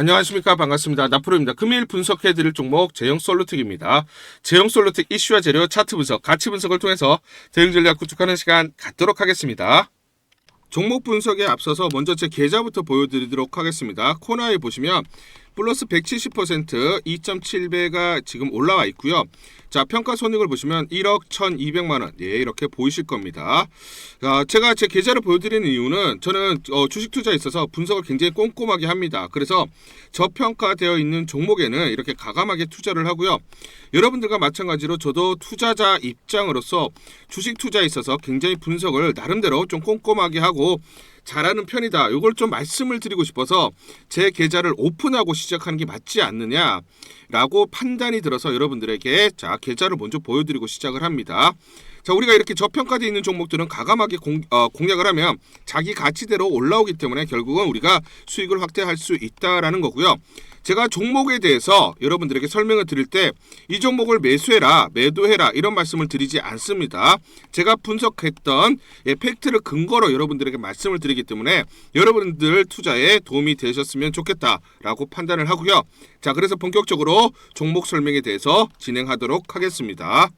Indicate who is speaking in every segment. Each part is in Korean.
Speaker 1: 안녕하십니까. 반갑습니다. 나프로입니다. 금일 분석해드릴 종목 제형솔루텍입니다. 제형솔루텍 이슈와 재료, 차트 분석, 가치 분석을 통해서 대응 전략 구축하는 시간 갖도록 하겠습니다. 종목 분석에 앞서서 먼저 제 계좌부터 보여드리도록 하겠습니다. 코너에 보시면 플러스 170% 2.7배가 지금 올라와 있고요. 자, 평가 손익을 보시면 1억 1,200만원. 예, 이렇게 보이실 겁니다. 제가 제 계좌를 보여드리는 이유는 저는 주식 투자에 있어서 분석을 굉장히 꼼꼼하게 합니다. 그래서 저평가되어 있는 종목에는 이렇게 가감하게 투자를 하고요. 여러분들과 마찬가지로 저도 투자자 입장으로서 주식 투자에 있어서 굉장히 분석을 나름대로 좀 꼼꼼하게 하고 잘하는 편이다. 이걸 좀 말씀을 드리고 싶어서 제 계좌를 오픈하고 시작하는 게 맞지 않느냐라고 판단이 들어서 여러분들에게 자, 계좌를 먼저 보여드리고 시작을 합니다. 자, 우리가 이렇게 저평가되어 있는 종목들은 가감하게 공략을 하면 자기 가치대로 올라오기 때문에 결국은 우리가 수익을 확대할 수 있다라는 거고요. 제가 종목에 대해서 여러분들에게 설명을 드릴 때 이 종목을 매수해라, 매도해라 이런 말씀을 드리지 않습니다. 제가 분석했던 팩트를 근거로 여러분들에게 말씀을 드리기 때문에 여러분들 투자에 도움이 되셨으면 좋겠다라고 판단을 하고요. 자, 그래서 본격적으로 종목 설명에 대해서 진행하도록 하겠습니다.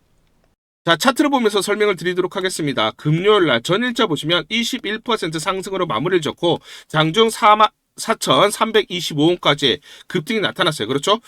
Speaker 1: 자, 차트를 보면서 설명을 드리도록 하겠습니다. 금요일날 전일자 보시면 21% 상승으로 마무리를 짓고 장중 4,325원까지 급등이 나타났어요. 그렇죠?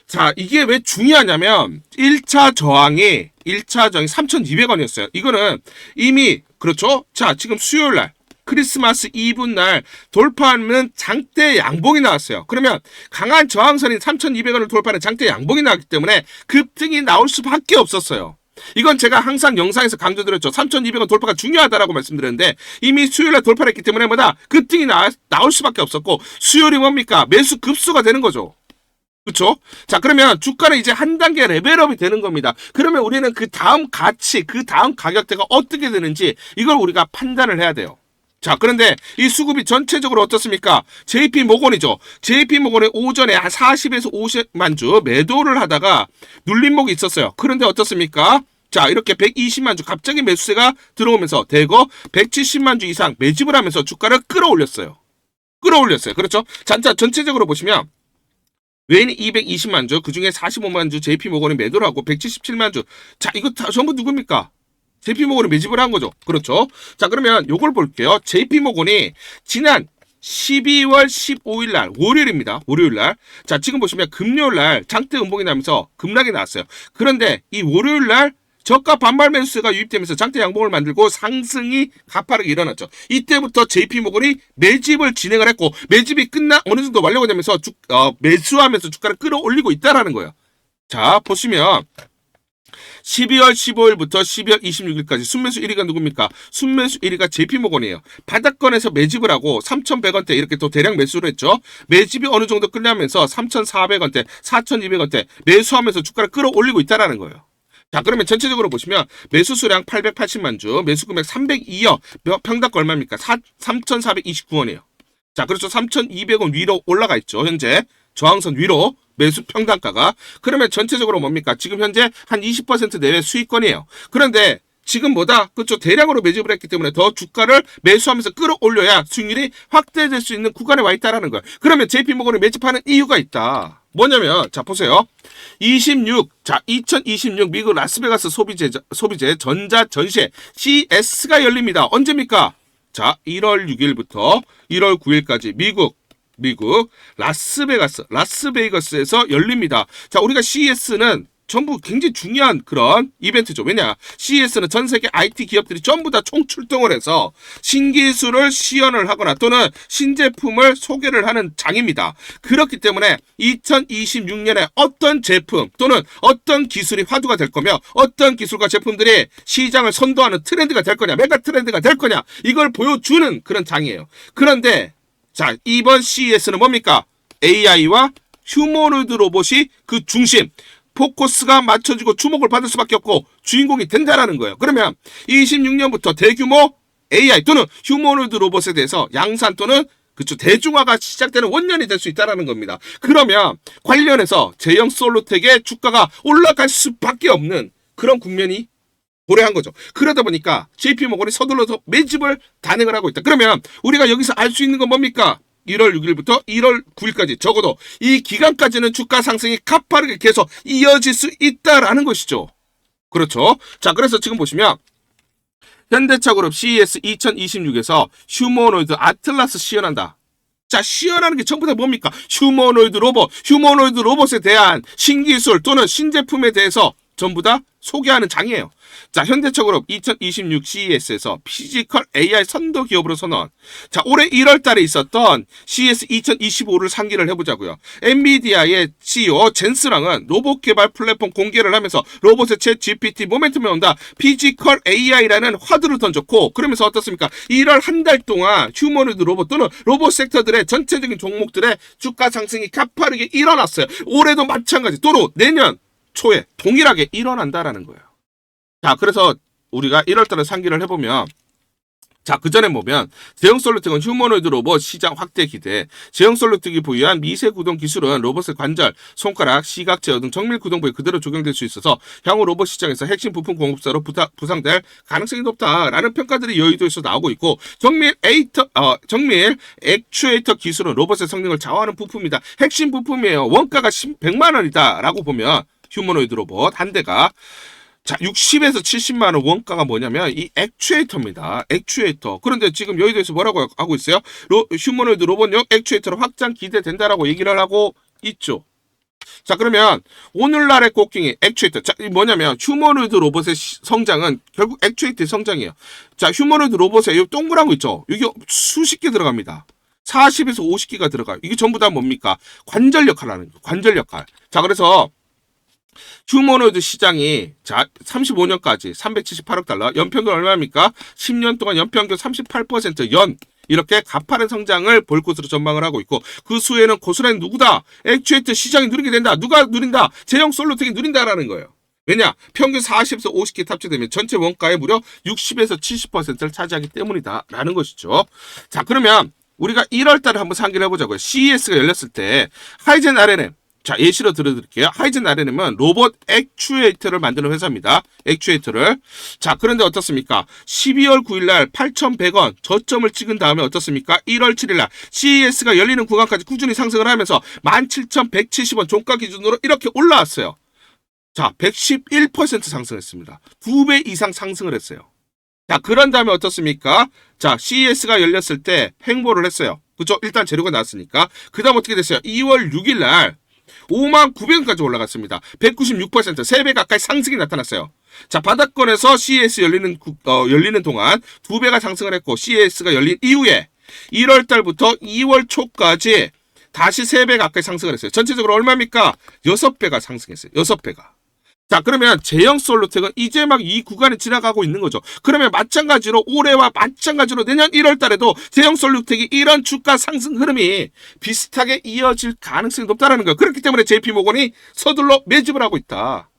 Speaker 1: 자, 이게 왜 중요하냐면 1차 저항이 3,200원이었어요. 이거는 이미 그렇죠? 자, 지금 수요일날 크리스마스 이브 날 돌파하면 장대 양봉이 나왔어요. 그러면 강한 저항선인 3,200원을 돌파하는 장대 양봉이 나왔기 때문에 급등이 나올 수밖에 없었어요. 이건 제가 항상 영상에서 강조드렸죠. 3,200원 돌파가 중요하다라고 말씀드렸는데 이미 수요일에 돌파를 했기 때문에 급등이 나올 수밖에 없었고 수요일이 뭡니까? 매수 급수가 되는 거죠. 그렇죠? 자, 그러면 주가는 이제 한 단계 레벨업이 되는 겁니다. 그러면 우리는 그 다음 가치, 그 다음 가격대가 어떻게 되는지 이걸 우리가 판단을 해야 돼요. 자, 그런데 이 수급이 전체적으로 어떻습니까? JP모건이죠. JP모건이 오전에 한 40에서 50만 주 매도를 하다가 눌림목이 있었어요. 그런데 어떻습니까? 자, 이렇게 120만 주 갑자기 매수세가 들어오면서 대거 170만 주 이상 매집을 하면서 주가를 끌어올렸어요. 그렇죠? 자, 전체적으로 보시면 외인이 220만 주, 그중에 45만 주 JP모건이 매도를 하고 177만 주. 자, 이거 다 전부 누굽니까? JP모건이 매집을 한 거죠. 그렇죠? 자, 그러면 요걸 볼게요. JP모건이 지난 12월 15일 날 월요일입니다. 월요일 날. 자, 지금 보시면 금요일 날 장대 음봉이 나면서 급락이 나왔어요. 그런데 이 월요일 날 저가 반발 매수세가 유입되면서 장대 양봉을 만들고 상승이 가파르게 일어났죠. 이때부터 JP모건이 매집을 진행을 했고 매집이 어느 정도 완료가 되면서 매수하면서 주가를 끌어올리고 있다라는 거예요. 자, 보시면 12월 15일부터 12월 26일까지 순매수 1위가 누굽니까? 순매수 1위가 JP모건이에요. 바닥권에서 매집을 하고 3,100원대 이렇게 또 대량 매수를 했죠. 매집이 어느 정도 끝나면서 3,400원대, 4,200원대 매수하면서 주가를 끌어올리고 있다는 거예요. 자, 그러면 전체적으로 보시면 매수 수량 880만 주, 매수 금액 302억, 평단가 얼마입니까? 3,429원이에요. 자, 그렇죠. 3,200원 위로 올라가 있죠. 현재 저항선 위로 매수 평단가가. 그러면 전체적으로 뭡니까? 지금 현재 한 20% 내외 수익권이에요. 그런데 지금 그렇죠. 대량으로 매집을 했기 때문에 더 주가를 매수하면서 끌어올려야 수익률이 확대될 수 있는 구간에 와 있다라는 거예요. 그러면 JP모건을 매집하는 이유가 있다. 뭐냐면 자, 보세요. 2026 미국 라스베가스 소비재 전자 전시회 CES가 열립니다. 언제입니까? 자, 1월 6일부터 1월 9일까지 미국 라스베이거스에서 열립니다. 자, 우리가 CES는 전부 굉장히 중요한 그런 이벤트죠. 왜냐? CES는 전 세계 IT 기업들이 전부 다 총출동을 해서 신기술을 시연을 하거나 또는 신제품을 소개를 하는 장입니다. 그렇기 때문에 2026년에 어떤 제품 또는 어떤 기술이 화두가 될 거며 어떤 기술과 제품들이 시장을 선도하는 트렌드가 될 거냐, 메가 트렌드가 될 거냐, 이걸 보여주는 그런 장이에요. 그런데 자, 이번 CES는 뭡니까? AI와 휴머노이드 로봇이 그 중심, 포커스가 맞춰지고 주목을 받을 수밖에 없고 주인공이 된다라는 거예요. 그러면 26년부터 대규모 AI 또는 휴머노이드 로봇에 대해서 양산 또는 그쵸 대중화가 시작되는 원년이 될 수 있다는 겁니다. 그러면 관련해서 제형솔루텍의 주가가 올라갈 수밖에 없는 그런 국면이 고려한 거죠. 그러다 보니까 JP모건이 서둘러서 매집을 단행을 하고 있다. 그러면 우리가 여기서 알 수 있는 건 뭡니까? 1월 6일부터 1월 9일까지 적어도 이 기간까지는 주가 상승이 가파르게 계속 이어질 수 있다라는 것이죠. 그렇죠. 자, 그래서 지금 보시면 현대차그룹 CES 2026에서 휴머노이드 아틀라스 시연한다. 자, 시연하는 게 전부 다 뭡니까? 휴머노이드 로봇에 대한 신기술 또는 신제품에 대해서 전부 다 소개하는 장이에요. 자, 현대차그룹 2026 CES에서 피지컬 AI 선도 기업으로 선언. 자, 올해 1월 달에 있었던 CES 2025를 상기를 해보자고요. 엔비디아의 CEO 젠스랑은 로봇 개발 플랫폼 공개를 하면서 로봇의 챗 GPT 모멘텀에 온다. 피지컬 AI라는 화두를 던졌고, 그러면서 어떻습니까? 1월 한 달 동안 휴머노이드 로봇 또는 로봇 섹터들의 전체적인 종목들의 주가 상승이 가파르게 일어났어요. 올해도 마찬가지. 또는 내년 초에 동일하게 일어난다라는 거예요. 자, 그래서 우리가 1월달에 상기를 해보면, 자, 그전에 보면 제형솔루텍은 휴머노이드 로봇 시장 확대 기대, 제형솔루텍이 보유한 미세 구동 기술은 로봇의 관절, 손가락, 시각 제어 등 정밀 구동부에 그대로 적용될 수 있어서 향후 로봇 시장에서 핵심 부품 공급사로 부상될 가능성이 높다라는 평가들이 여의도에서 나오고 있고, 정밀 액추에이터 기술은 로봇의 성능을 좌우하는 부품이다. 핵심 부품이에요. 원가가 100만 원이다 라고 보면 휴머노이드 로봇 한 대가, 자, 60에서 70만 원 원가가 뭐냐면 이 액추에이터입니다. 액추에이터. 그런데 지금 여의도에서 뭐라고 하고 있어요? 휴머노이드 로봇용 액추에이터로 확장 기대된다라고 얘기를 하고 있죠. 자, 그러면 오늘날의 곡괭이 액추에이터. 자, 뭐냐면 휴머노이드 로봇의 성장은 결국 액추에이터의 성장이에요. 자, 휴머노이드 로봇에 이 동그란 거 있죠? 이게 수십 개 들어갑니다. 40에서 50개가 들어가요. 이게 전부 다 뭡니까? 관절 역할을 하는 거예요. 관절 역할. 자, 그래서 휴머노이드 시장이 자 35년까지 378억 달러, 연평균 얼마입니까? 10년 동안 연평균 38% 이렇게 가파른 성장을 볼 것으로 전망을 하고 있고, 그 수에는 고스란히 누구다? 액추에이터 시장이 누리게 된다. 누가 누린다? 제형 솔루텍이 누린다라는 거예요. 왜냐? 평균 40에서 50개 탑재되면 전체 원가의 무려 60에서 70%를 차지하기 때문이다 라는 것이죠. 자, 그러면 우리가 1월 달에 한번 상기를 해보자고요. CES가 열렸을 때 하이젠 R&M, 자, 예시로 들어드릴게요. 하이젠 R&M은 로봇 액추에이터를 만드는 회사입니다. 액추에이터를. 자, 그런데 어떻습니까? 12월 9일날 8,100원 저점을 찍은 다음에 어떻습니까? 1월 7일날 CES가 열리는 구간까지 꾸준히 상승을 하면서 17,170원 종가 기준으로 이렇게 올라왔어요. 자, 111% 상승했습니다. 2배 이상 상승을 했어요. 자, 그런 다음에 어떻습니까? 자, CES가 열렸을 때 횡보를 했어요. 그죠? 일단 재료가 나왔으니까. 그 다음 어떻게 됐어요? 2월 6일날 59,000원까지 올라갔습니다. 196%, 3배 가까이 상승이 나타났어요. 자, 바닥권에서 CES 열리는 동안 2배가 상승을 했고, CES가 열린 이후에 1월 달부터 2월 초까지 다시 3배 가까이 상승을 했어요. 전체적으로 얼마입니까? 6배가 상승했어요. 6배가. 자, 그러면 제형 솔루텍은 이제 막 이 구간을 지나가고 있는 거죠. 그러면 마찬가지로 올해와 마찬가지로 내년 1월 달에도 제형 솔루텍이 이런 주가 상승 흐름이 비슷하게 이어질 가능성이 높다는 거예요. 그렇기 때문에 JP모건이 서둘러 매집을 하고 있다.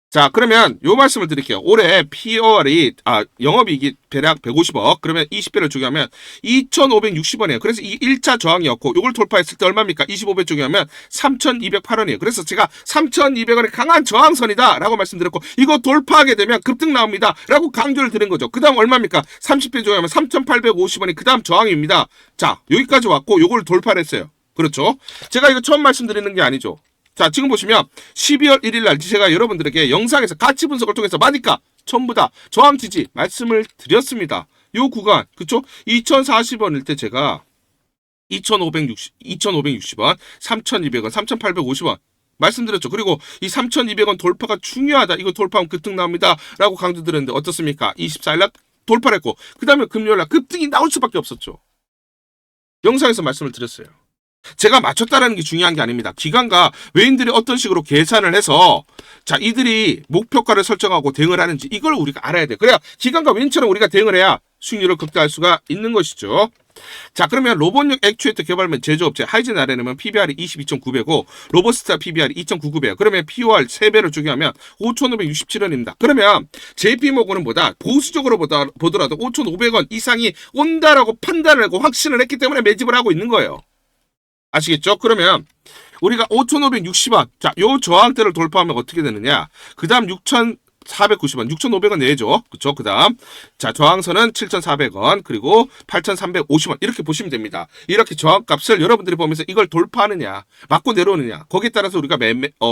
Speaker 1: 자, 그러면 요 말씀을 드릴게요. 올해 POR이 영업이익이 대략 150억, 그러면 20배를 적용하면 2,560원이에요. 그래서 이 1차 저항이었고, 요걸 돌파했을 때 얼마입니까? 25배 적용하면 3,208원이에요. 그래서 제가 3,200원의 강한 저항선이다 라고 말씀드렸고, 이거 돌파하게 되면 급등 나옵니다 라고 강조를 드린 거죠. 그 다음 얼마입니까? 30배 적용하면 3,850원이 그 다음 저항입니다. 자, 여기까지 왔고 요걸 돌파를 했어요. 그렇죠? 제가 이거 처음 말씀드리는 게 아니죠. 자, 지금 보시면 12월 1일 날 제가 여러분들에게 영상에서 가치 분석을 통해서 맞으니까 전부 다 저항 지지 말씀을 드렸습니다. 요 구간, 그쵸? 2,040원일 때 제가 2,560원, 3,200원, 3,850원 말씀드렸죠. 그리고 이 3,200원 돌파가 중요하다. 이거 돌파하면 급등 나옵니다 라고 강조드렸는데 어떻습니까? 24일 날 돌파를 했고, 그 다음에 금요일 날 급등이 나올 수밖에 없었죠. 영상에서 말씀을 드렸어요. 제가 맞췄다라는 게 중요한 게 아닙니다. 기관과 외인들이 어떤 식으로 계산을 해서 자, 이들이 목표가를 설정하고 대응을 하는지 이걸 우리가 알아야 돼요. 그래야 기관과 외인처럼 우리가 대응을 해야 수익률을 극대화할 수가 있는 것이죠. 자, 그러면 로봇용 액추에이터 개발면 제조업체 하이젠 R&M은 PBR이 22.9배고 로봇스타 PBR이 2.99배예요. 그러면 POR 3배를 적용하면 5,567원입니다. 그러면 JP모건은 보다 보수적으로 보더라도 5,500원 이상이 온다라고 판단을 하고 확신을 했기 때문에 매집을 하고 있는 거예요. 아시겠죠? 그러면 우리가 5,560원, 자, 요 저항대를 돌파하면 어떻게 되느냐? 그 다음 490원, 6,500원 내죠. 그쵸? 그 다음. 자, 저항선은 7,400원, 그리고 8,350원. 이렇게 보시면 됩니다. 이렇게 저항값을 여러분들이 보면서 이걸 돌파하느냐, 맞고 내려오느냐, 거기에 따라서 우리가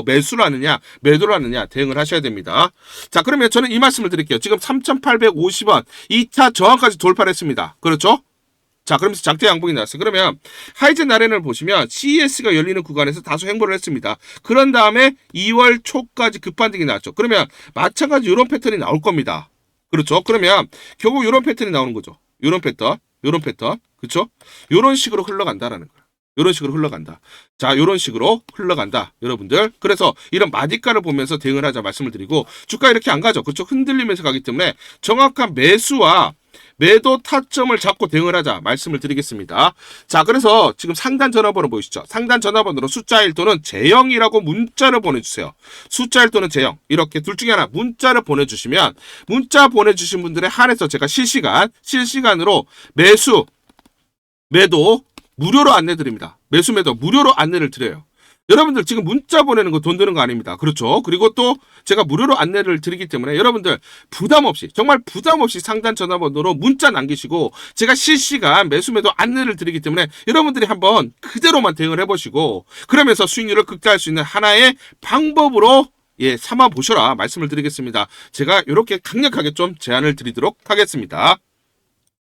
Speaker 1: 매수를 하느냐, 매도를 하느냐, 대응을 하셔야 됩니다. 자, 그러면 저는 이 말씀을 드릴게요. 지금 3,850원, 2차 저항까지 돌파를 했습니다. 그렇죠? 자, 그러면서 장대 양봉이 나왔어요. 그러면 하이젠 아레나를 보시면 CES가 열리는 구간에서 다소 횡보를 했습니다. 그런 다음에 2월 초까지 급반등이 나왔죠. 그러면 마찬가지 이런 패턴이 나올 겁니다. 그렇죠? 그러면 결국 이런 패턴이 나오는 거죠. 이런 패턴, 그렇죠? 이런 식으로 흘러간다라는 거예요. 이런 식으로 흘러간다. 자, 이런 식으로 흘러간다, 여러분들. 그래서 이런 마디가를 보면서 대응을 하자 말씀을 드리고, 주가 이렇게 안 가죠. 그렇죠? 흔들리면서 가기 때문에 정확한 매수와 매도 타점을 잡고 대응을 하자 말씀을 드리겠습니다. 자, 그래서 지금 상단 전화번호 보이시죠? 상단 전화번호로 숫자 1 또는 제0이라고 문자를 보내주세요. 숫자 1 또는 제0 이렇게 둘 중에 하나 문자를 보내주시면, 문자 보내주신 분들에 한해서 제가 실시간으로 매수, 매도 무료로 안내드립니다. 매수, 매도 무료로 안내를 드려요. 여러분들 지금 문자 보내는 거 돈 드는 거 아닙니다. 그렇죠? 그리고 또 제가 무료로 안내를 드리기 때문에 여러분들 부담 없이, 정말 부담 없이 상단 전화번호로 문자 남기시고 제가 실시간 매수 매도 안내를 드리기 때문에 여러분들이 한번 그대로만 대응을 해보시고 그러면서 수익률을 극대화할 수 있는 하나의 방법으로 삼아 보셔라 말씀을 드리겠습니다. 제가 이렇게 강력하게 좀 제안을 드리도록 하겠습니다.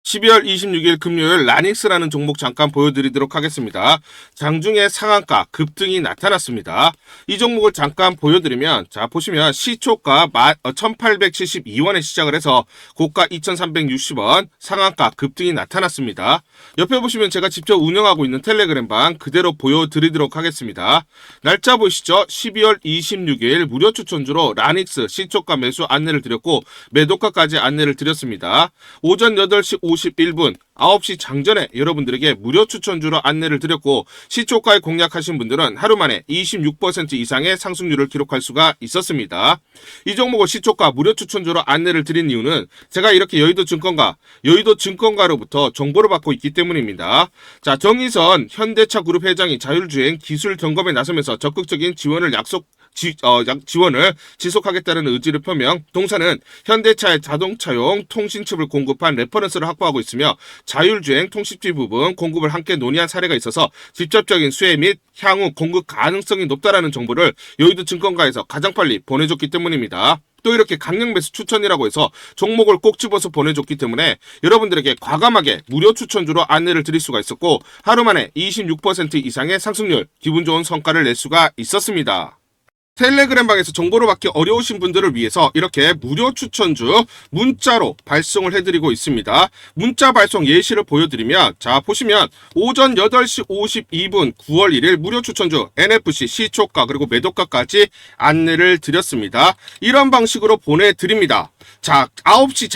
Speaker 1: 12월 26일 금요일 라닉스라는 종목 잠깐 보여드리도록 하겠습니다. 장중에 상한가 급등이 나타났습니다. 이 종목을 잠깐 보여드리면, 자, 보시면 시초가 1872원에 시작을 해서 고가 2360원 상한가 급등이 나타났습니다. 옆에 보시면 제가 직접 운영하고 있는 텔레그램방 그대로 보여드리도록 하겠습니다. 날짜 보시죠. 12월 26일 무료 추천주로 라닉스 시초가 매수 안내를 드렸고 매도가까지 안내를 드렸습니다. 오전 8시 51분 9시 장전에 여러분들에게 무료 추천주로 안내를 드렸고 시초가에 공략하신 분들은 하루 만에 26% 이상의 상승률을 기록할 수가 있었습니다. 이 종목을 시초가 무료 추천주로 안내를 드린 이유는 제가 이렇게 여의도증권가로부터 정보를 받고 있기 때문입니다. 자, 정의선 현대차 그룹 회장이 자율주행 기술 점검에 나서면서 적극적인 지원을 지원을 지속하겠다는 의지를 표명, 동사는 현대차의 자동차용 통신칩을 공급한 레퍼런스를 확보하고 있으며 자율주행 통신칩 부분 공급을 함께 논의한 사례가 있어서 직접적인 수혜 및 향후 공급 가능성이 높다라는 정보를 여의도 증권가에서 가장 빨리 보내줬기 때문입니다. 또 이렇게 강력 매수 추천이라고 해서 종목을 꼭 집어서 보내줬기 때문에 여러분들에게 과감하게 무료 추천주로 안내를 드릴 수가 있었고 하루 만에 26% 이상의 상승률, 기분 좋은 성과를 낼 수가 있었습니다. 텔레그램방에서 정보를 받기 어려우신 분들을 위해서 이렇게 무료 추천주 문자로 발송을 해드리고 있습니다. 문자 발송 예시를 보여드리면, 자, 보시면 오전 8시 52분 9월 1일 무료 추천주 NFC 시초가 그리고 매도가까지 안내를 드렸습니다. 이런 방식으로 보내드립니다. 자, 9시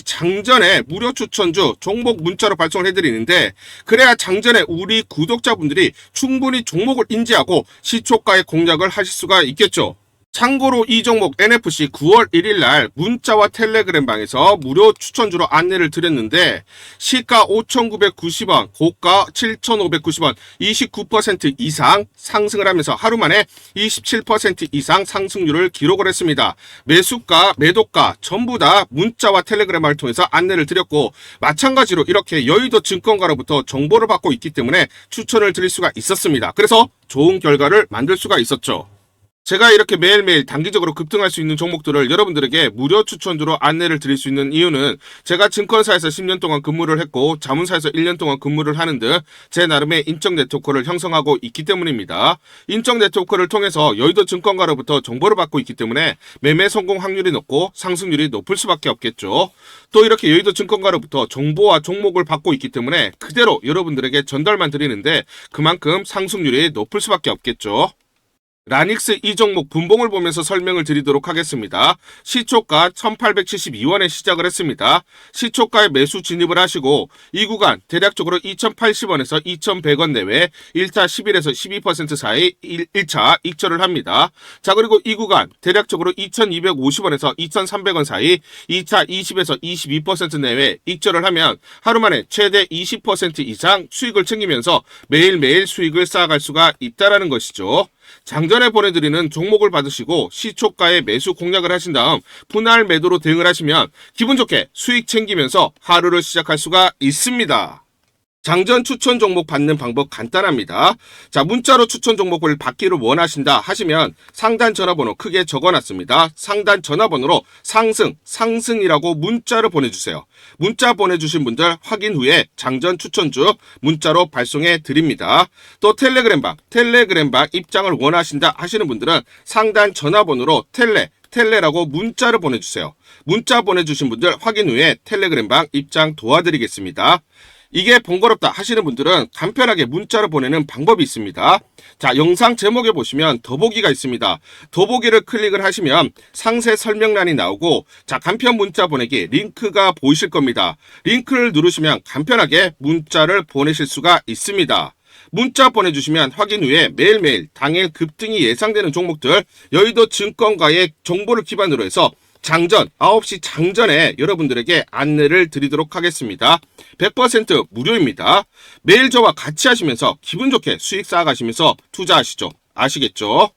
Speaker 1: 장전에 무료 추천주 종목 문자로 발송을 해드리는데, 그래야 장전에 우리 구독자분들이 충분히 종목을 인지하고 시초가의 공략을 하실 수가 있겠죠. 참고로 이 종목 NFC 9월 1일 날 문자와 텔레그램방에서 무료 추천주로 안내를 드렸는데 시가 5,990원, 고가 7,590원, 29% 이상 상승을 하면서 하루 만에 27% 이상 상승률을 기록을 했습니다. 매수가, 매도가 전부 다 문자와 텔레그램을 통해서 안내를 드렸고 마찬가지로 이렇게 여의도 증권가로부터 정보를 받고 있기 때문에 추천을 드릴 수가 있었습니다. 그래서 좋은 결과를 만들 수가 있었죠. 제가 이렇게 매일매일 단기적으로 급등할 수 있는 종목들을 여러분들에게 무료 추천주로 안내를 드릴 수 있는 이유는 제가 증권사에서 10년 동안 근무를 했고 자문사에서 1년 동안 근무를 하는 등 제 나름의 인적 네트워크를 형성하고 있기 때문입니다. 인적 네트워크를 통해서 여의도 증권가로부터 정보를 받고 있기 때문에 매매 성공 확률이 높고 상승률이 높을 수밖에 없겠죠. 또 이렇게 여의도 증권가로부터 정보와 종목을 받고 있기 때문에 그대로 여러분들에게 전달만 드리는데 그만큼 상승률이 높을 수밖에 없겠죠. 라닉스 이 종목 분봉을 보면서 설명을 드리도록 하겠습니다. 시초가 1872원에 시작을 했습니다. 시초가에 매수 진입을 하시고 이 구간 대략적으로 2080원에서 2100원 내외 1차 11에서 12% 사이 1차 익절을 합니다. 자, 그리고 이 구간 대략적으로 2250원에서 2300원 사이 2차 20에서 22% 내외 익절을 하면 하루 만에 최대 20% 이상 수익을 챙기면서 매일매일 수익을 쌓아갈 수가 있다는 것이죠. 장전에 보내드리는 종목을 받으시고 시초가에 매수 공략을 하신 다음 분할 매도로 대응을 하시면 기분 좋게 수익 챙기면서 하루를 시작할 수가 있습니다. 장전 추천 종목 받는 방법 간단합니다. 자, 문자로 추천 종목을 받기를 원하신다 하시면 상단 전화번호 크게 적어놨습니다. 상단 전화번호로 상승이라고 문자를 보내주세요. 문자 보내주신 분들 확인 후에 장전 추천주 문자로 발송해 드립니다. 또 텔레그램방 입장을 원하신다 하시는 분들은 상단 전화번호로 텔레라고 문자를 보내주세요. 문자 보내주신 분들 확인 후에 텔레그램방 입장 도와드리겠습니다. 이게 번거롭다 하시는 분들은 간편하게 문자로 보내는 방법이 있습니다. 자, 영상 제목에 보시면 더보기가 있습니다. 더보기를 클릭을 하시면 상세 설명란이 나오고, 자, 간편 문자 보내기 링크가 보이실 겁니다. 링크를 누르시면 간편하게 문자를 보내실 수가 있습니다. 문자 보내주시면 확인 후에 매일매일 당일 급등이 예상되는 종목들, 여의도 증권가의 정보를 기반으로 해서 장전, 9시 장전에 여러분들에게 안내를 드리도록 하겠습니다. 100% 무료입니다. 매일 저와 같이 하시면서 기분 좋게 수익 쌓아가시면서 투자하시죠. 아시겠죠?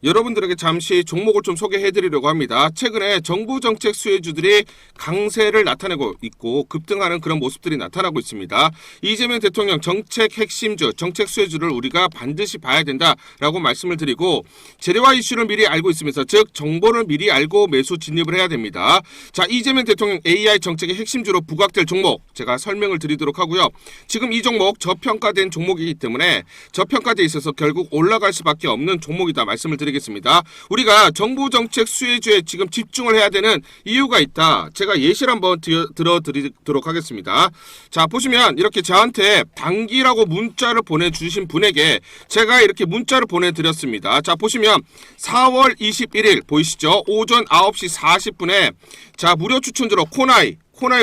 Speaker 1: 여러분들에게 잠시 종목을 좀 소개해드리려고 합니다. 최근에 정부 정책 수혜주들이 강세를 나타내고 있고 급등하는 그런 모습들이 나타나고 있습니다. 이재명 대통령 정책 핵심주, 정책 수혜주를 우리가 반드시 봐야 된다라고 말씀을 드리고, 재료와 이슈를 미리 알고 있으면서 즉 정보를 미리 알고 매수 진입을 해야 됩니다. 자, 이재명 대통령 AI 정책의 핵심주로 부각될 종목 제가 설명을 드리도록 하고요. 지금 이 종목 저평가된 종목이기 때문에 저평가돼 있어서 결국 올라갈 수밖에 없는 종목이다 말씀을 드리겠습니다. 우리가 정부 정책 수혜주에 지금 집중을 해야 되는 이유가 있다. 제가 예시를 한번 들어드리도록 하겠습니다. 자, 보시면 이렇게 저한테 단기라고 문자를 보내주신 분에게 제가 이렇게 문자를 보내드렸습니다. 자, 보시면 4월 21일 보이시죠? 오전 9시 40분에 자, 무료 추천주로 코나이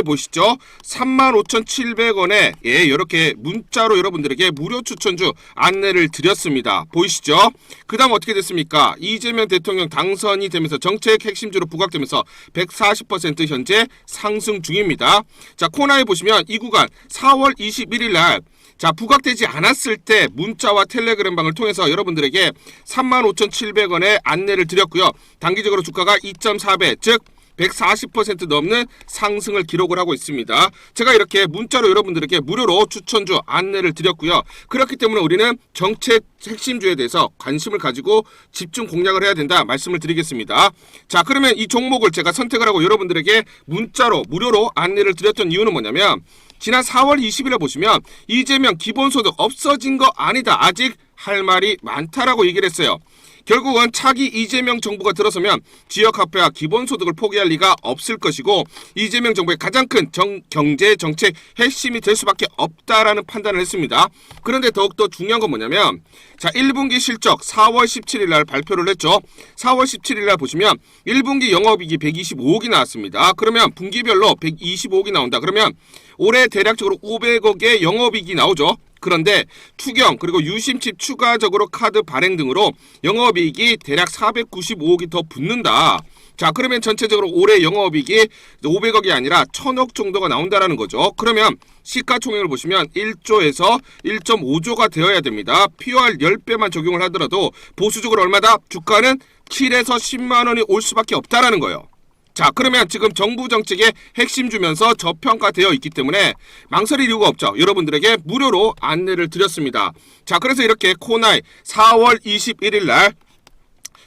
Speaker 1: 보시죠? 35,700원에 예, 이렇게 문자로 여러분들에게 무료 추천주 안내를 드렸습니다. 보이시죠? 그 다음 어떻게 됐습니까? 이재명 대통령 당선이 되면서 정책 핵심주로 부각되면서 140% 현재 상승 중입니다. 자, 코나에 보시면 이 구간 4월 21일 날 자, 부각되지 않았을 때 문자와 텔레그램방을 통해서 여러분들에게 35,700원에 안내를 드렸고요. 단기적으로 주가가 2.4배, 즉 140% 넘는 상승을 기록을 하고 있습니다. 제가 이렇게 문자로 여러분들에게 무료로 추천주 안내를 드렸고요. 그렇기 때문에 우리는 정책 핵심주에 대해서 관심을 가지고 집중 공략을 해야 된다 말씀을 드리겠습니다. 자, 그러면 이 종목을 제가 선택을 하고 여러분들에게 문자로 무료로 안내를 드렸던 이유는 뭐냐면, 지난 4월 20일에 보시면 이재명 기본소득 없어진 거 아니다, 아직 할 말이 많다라고 얘기를 했어요. 결국은 차기 이재명 정부가 들어서면 지역화폐와 기본소득을 포기할 리가 없을 것이고, 이재명 정부의 가장 큰 경제 정책 핵심이 될 수밖에 없다라는 판단을 했습니다. 그런데 더욱더 중요한 건 뭐냐면, 자, 1분기 실적 4월 17일 날 발표를 했죠. 4월 17일 날 보시면 1분기 영업이익이 125억이 나왔습니다. 그러면 분기별로 125억이 나온다. 그러면 올해 대략적으로 500억의 영업이익이 나오죠. 그런데 투경 그리고 유심칩 추가적으로 카드 발행 등으로 영업이익이 대략 495억이 더 붙는다. 자, 그러면 전체적으로 올해 영업이익이 500억이 아니라 1000억 정도가 나온다라는 거죠. 그러면 시가총액을 보시면 1조에서 1.5조가 되어야 됩니다. POR 10배만 적용을 하더라도 보수적으로 얼마다? 주가는 7에서 10만 원이 올 수밖에 없다라는 거예요. 자, 그러면 지금 정부 정책의 핵심 주면서 저평가되어 있기 때문에 망설일 이유가 없죠. 여러분들에게 무료로 안내를 드렸습니다. 자, 그래서 이렇게 코나이 4월 21일 날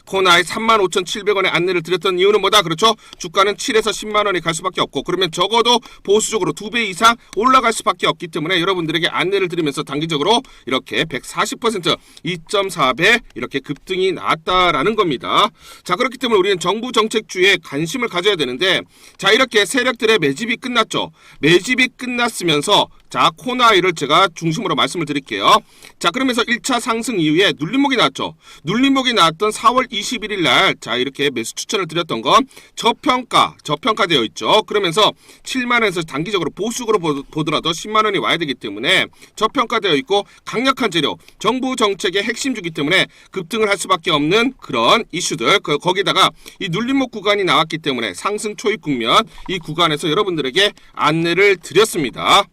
Speaker 1: 코나이 35,700원에 안내를 드렸던 이유는 뭐다? 그렇죠? 주가는 7에서 10만 원이 갈 수밖에 없고, 그러면 적어도 보수적으로 2배 이상 올라갈 수밖에 없기 때문에 여러분들에게 안내를 드리면서 단기적으로 이렇게 140% 2.4배 이렇게 급등이 나왔다라는 겁니다. 자, 그렇기 때문에 우리는 정부 정책주에 관심을 가져야 되는데, 자, 이렇게 세력들의 매집이 끝났죠. 매집이 끝났으면서 자, 코나이를 제가 중심으로 말씀을 드릴게요. 자, 그러면서 1차 상승 이후에 눌림목이 나왔죠. 눌림목이 나왔던 4월 21일 날, 자, 이렇게 매수 추천을 드렸던 건 저평가되어 있죠. 그러면서 7만 원에서 단기적으로 보수적으로 보더라도 10만 원이 와야 되기 때문에 저평가되어 있고 강력한 재료, 정부 정책의 핵심주기 때문에 급등을 할 수밖에 없는 그런 이슈들, 거기다가 이 눌림목 구간이 나왔기 때문에 상승 초입 국면, 이 구간에서 여러분들에게 안내를 드렸습니다.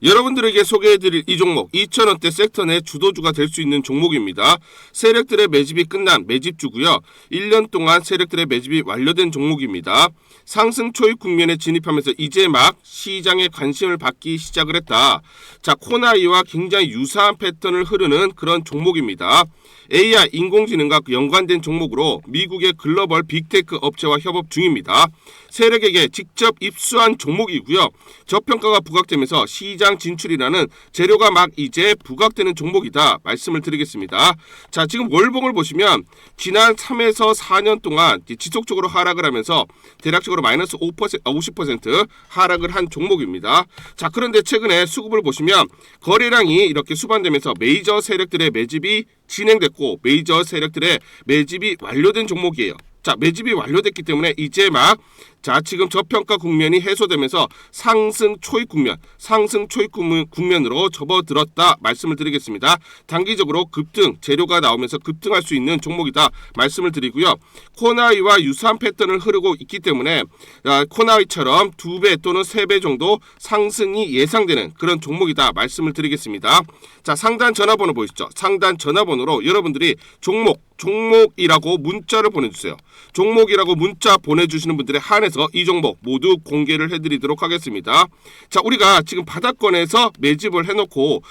Speaker 1: 여러분들에게 소개해드릴 이 종목 2,000원대 섹터 내 주도주가 될 수 있는 종목입니다. 세력들의 매집이 끝난 매집주고요. 1년 동안 세력들의 매집이 완료된 종목입니다. 상승 초입 국면에 진입하면서 이제 막 시장의 관심을 받기 시작을 했다. 자, 코나이와 굉장히 유사한 패턴을 흐르는 그런 종목입니다. AI 인공지능과 연관된 종목으로 미국의 글로벌 빅테크 업체와 협업 중입니다. 세력에게 직접 입수한 종목이고요. 저평가가 부각되면서 시장 진출이라는 재료가 막 이제 부각되는 종목이다 말씀을 드리겠습니다. 자, 지금 월봉을 보시면 지난 3에서 4년 동안 지속적으로 하락을 하면서 대략적으로 마이너스 50% 하락을 한 종목입니다. 자, 그런데 최근에 수급을 보시면 거래량이 이렇게 수반되면서 메이저 세력들의 매집이 진행됐고 메이저 세력들의 매집이 완료된 종목이에요. 자, 매집이 완료됐기 때문에 이제 막 지금 저평가 국면이 해소되면서 상승 초입 국면으로 접어들었다 말씀을 드리겠습니다. 단기적으로 급등, 재료가 나오면서 급등할 수 있는 종목이다 말씀을 드리고요. 코나이와 유사한 패턴을 흐르고 있기 때문에 코나이처럼 2배 또는 3배 정도 상승이 예상되는 그런 종목이다 말씀을 드리겠습니다. 자, 상단 전화번호 보이시죠? 상단 전화번호로 여러분들이 종목이라고 문자를 보내주세요. 종목이라고 문자 보내주시는 분들에 한해서 이 종목 모두 공개를 해드리도록 하겠습니다. 자, 우리가 지금 바닥권에서 매집을 해놓고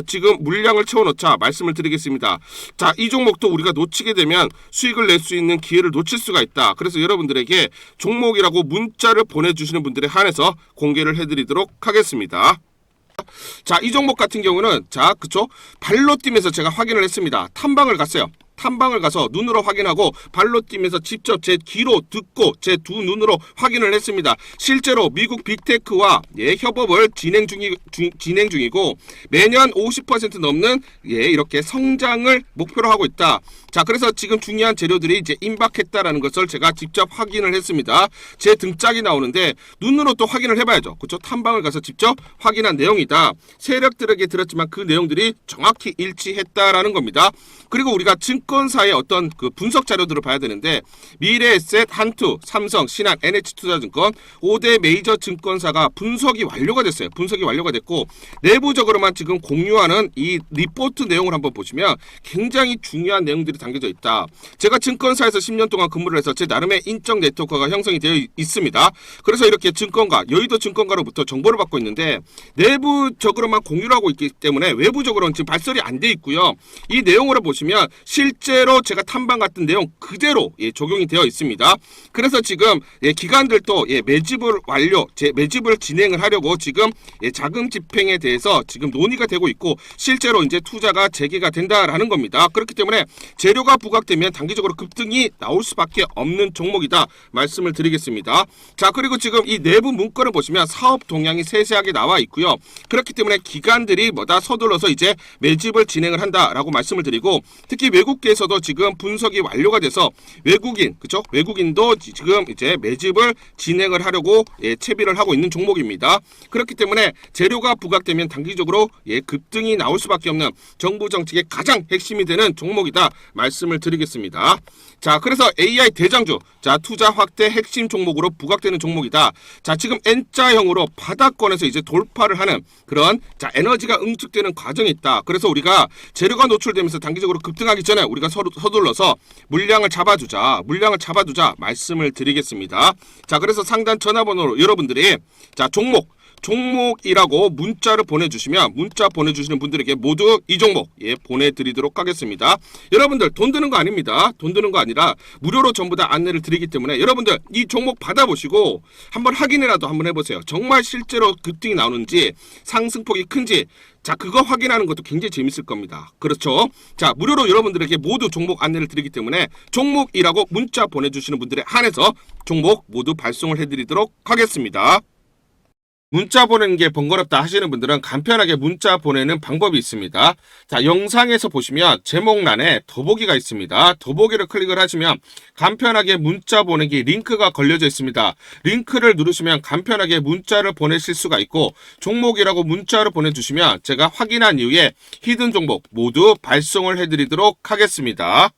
Speaker 1: 지금 물량을 채워놓자 말씀을 드리겠습니다. 자, 이 종목도 우리가 놓치게 되면 수익을 낼 수 있는 기회를 놓칠 수가 있다. 그래서 여러분들에게 종목이라고 문자를 보내주시는 분들에 한해서 공개를 해드리도록 하겠습니다. 자, 이 종목 같은 경우는 그쵸? 발로 뛰면서 제가 확인을 했습니다. 탐방을 갔어요. 탐방을 가서 눈으로 확인하고 발로 뛰면서 직접 제 귀로 듣고 제 두 눈으로 확인을 했습니다. 실제로 미국 빅테크와 협업을 진행 중이고 매년 50% 넘는 이렇게 성장을 목표로 하고 있다. 자, 그래서 지금 중요한 재료들이 이제 임박했다라는 것을 제가 직접 확인을 했습니다. 제 등짝이 나오는데 눈으로 또 확인을 해봐야죠. 그렇죠? 탐방을 가서 직접 확인한 내용이다. 세력들에게 들었지만 그 내용들이 정확히 일치했다라는 겁니다. 그리고 우리가 증권사의 어떤 그 분석 자료들을 봐야 되는데 미래에셋, 한투, 삼성, 신한, NH투자증권 5대 메이저 증권사가 분석이 완료가 됐어요. 분석이 완료가 됐고 내부적으로만 지금 공유하는 이 리포트 내용을 한번 보시면 굉장히 중요한 내용들이 담겨져 있다. 제가 증권사에서 10년 동안 근무를 해서 제 나름의 인적 네트워크가 형성이 되어 있습니다. 그래서 이렇게 증권가, 여의도 증권가로부터 정보를 받고 있는데 내부적으로만 공유를 하고 있기 때문에 외부적으로는 지금 발설이 안 돼 있고요. 이 내용을 보시면 실제로 제가 탐방 같은 내용 그대로 적용이 되어 있습니다. 그래서 지금 기관들도 매집을 진행을 하려고 지금 자금 집행에 대해서 지금 논의가 되고 있고 실제로 이제 투자가 재개가 된다라는 겁니다. 그렇기 때문에 재료가 부각되면 단기적으로 급등이 나올 수밖에 없는 종목이다 말씀을 드리겠습니다. 자, 그리고 지금 이 내부 문건을 보시면 사업 동향이 세세하게 나와 있고요. 그렇기 때문에 기관들이 서둘러서 이제 매집을 진행을 한다라고 말씀을 드리고 특히 외국계에서도 지금 분석이 완료가 돼서 외국인도 지금 이제 매집을 진행을 하려고 채비를 하고 있는 종목입니다. 그렇기 때문에 재료가 부각되면 단기적으로 급등이 나올 수밖에 없는 정부 정책의 가장 핵심이 되는 종목이다 말씀을 드리겠습니다. 자, 그래서 AI 대장주, 투자 확대 핵심 종목으로 부각되는 종목이다. 자, 지금 N자형으로 바닥권에서 이제 돌파를 하는 그런 에너지가 응축되는 과정이 있다. 그래서 우리가 재료가 노출되면서 단기적으로 급등하기 전에 우리가 서둘러서 물량을 잡아두자 말씀을 드리겠습니다. 자, 그래서 상단 전화번호로 여러분들이 종목이라고 문자를 보내주시면 문자 보내주시는 분들에게 모두 이 종목 보내드리도록 하겠습니다. 여러분들 돈 드는 거 아닙니다. 돈 드는 거 아니라 무료로 전부 다 안내를 드리기 때문에 여러분들 이 종목 받아보시고 한번 확인이라도 한번 해보세요. 정말 실제로 급등이 나오는지 상승폭이 큰지 그거 확인하는 것도 굉장히 재밌을 겁니다. 그렇죠? 자, 무료로 여러분들에게 모두 종목 안내를 드리기 때문에 종목이라고 문자 보내주시는 분들에 한해서 종목 모두 발송을 해드리도록 하겠습니다. 문자 보내는 게 번거롭다 하시는 분들은 간편하게 문자 보내는 방법이 있습니다. 자, 영상에서 보시면 제목란에 더보기가 있습니다. 더보기를 클릭을 하시면 간편하게 문자 보내기 링크가 걸려져 있습니다. 링크를 누르시면 간편하게 문자를 보내실 수가 있고 종목이라고 문자를 보내주시면 제가 확인한 이후에 히든 종목 모두 발송을 해드리도록 하겠습니다.